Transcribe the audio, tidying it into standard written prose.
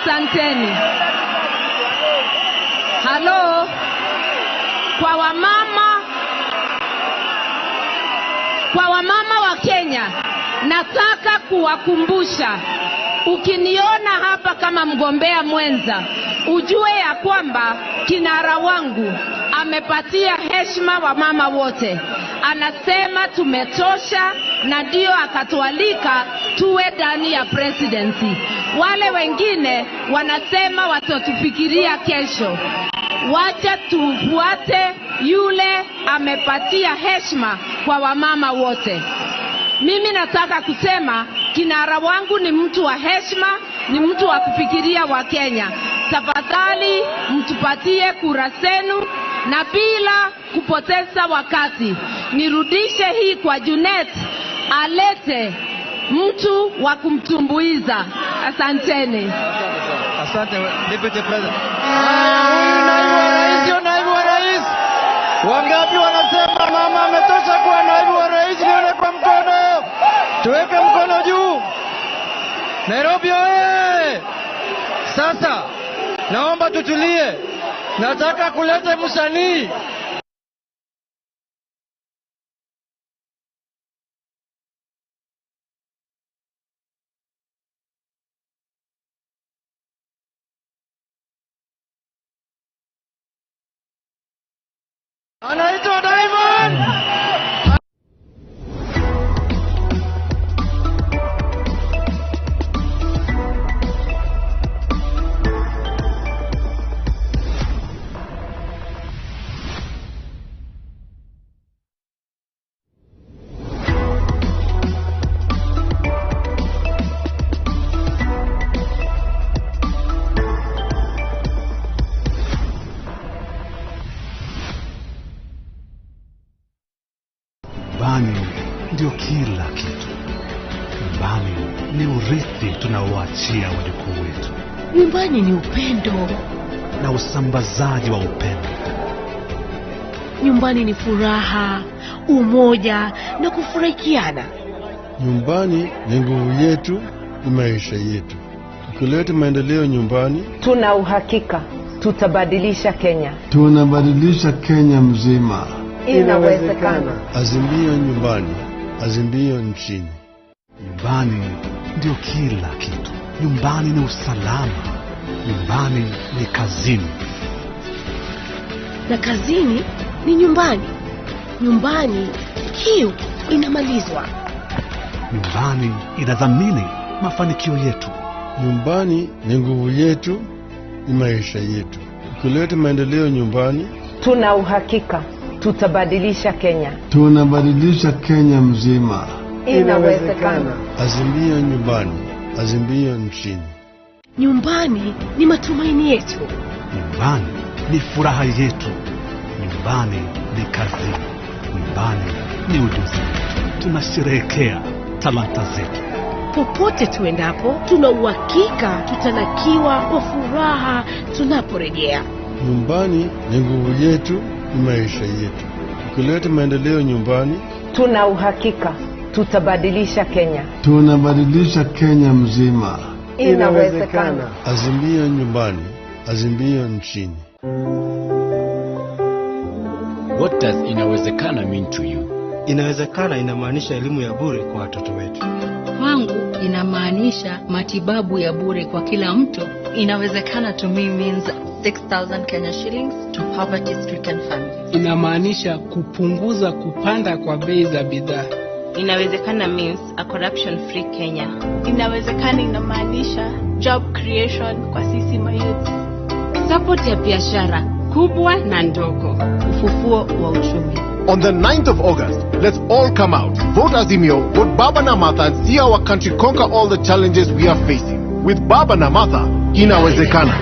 Asanteni. Halo, kwa wamama wa Kenya, nataka kuwakumbusha, ukiniona hapa kama mgombea mwenza, ujue ya kwamba kinara wangu amepatia heshima wa mama wote. Anasema tumetosha, na ndio akatualika tuwe ndani ya presidency. Wale wengine wanasema watatufikiria kesho. Wacha tufuate yule amepatia heshima kwa wamama wote. Mimi nataka kusema kinara wangu ni mtu wa heshima, ni mtu wa kufikiria wa Kenya. Tafadhali mtupatie kura zenu, na bila kupoteza wakati nirudishe hii kwa Junet alete mtu wa kumtumbuiza. Asanteni. Asante Deputy President. Naibu wa rais. Wangapi wanasema mama ametosha kuwa naibu wa rais? Nione kwa mkono. Tuweke mkono juu. Nairobi oye! Sasa naomba tutulie. Nataka kuleta msanii. Anaitwa Diamond. Nyumbani ndio kila kitu. Nyumbani ni urithi tunaoachia wajukuu wetu. Nyumbani ni upendo na usambazaji wa upendo. Nyumbani ni furaha, umoja na kufurahikiana. Nyumbani ni nguvu yetu, ni maisha yetu. Tukileta maendeleo nyumbani, tuna uhakika tutabadilisha Kenya. Tunabadilisha Kenya mzima. Inawezekana. Azimio nyumbani, azimio nchini. Nyumbani ndio kila kitu. Nyumbani ni usalama. Nyumbani ni kazini. Na kazini ni nyumbani. Nyumbani kiu inamalizwa. Nyumbani inadhamini mafanikio yetu. Nyumbani ni nguvu yetu, ni maisha yetu. Tukileta maendeleo nyumbani, tuna uhakika tutabadilisha Kenya. Tunabadilisha Kenya mzima. Inawezekana. Azimio nyumbani, azimio nchini. Nyumbani ni matumaini yetu. Nyumbani ni furaha yetu. Nyumbani ni kazi. Nyumbani ni ujuzi. Tunasherehekea talanta zetu. Popote tuendapo, tuna uhakika tutalakiwa kwa furaha tunaporejea. Nyumbani ni nguvu yetu, ni maisha yetu. Tukileta maendeleo nyumbani, tuna uhakika tutabadilisha Kenya. Tunabadilisha Kenya mzima. Inawezekana. Azimio nyumbani, azimio nchini. What does inawezekana mean to you? Inawezekana inamaanisha elimu ya bure kwa watoto wetu. Kwangu inamaanisha matibabu ya bure kwa kila mtu. Inawezekana to me means 6,000 Kenya shillings to poverty-stricken families. Inamaanisha kupunguza kupanda kwa bei za bidhaa. Inawezekana means a corruption-free Kenya. Inawezekana inamaanisha job creation kwa sisi mayouth. Support ya biashara kubwa na ndogo. Ufufuo wa uchumi. On the 9th of August, let's all come out, vote Azimio, vote Baba na Martha, and see our country conquer all the challenges we are facing. With Baba na Martha, inawezekana.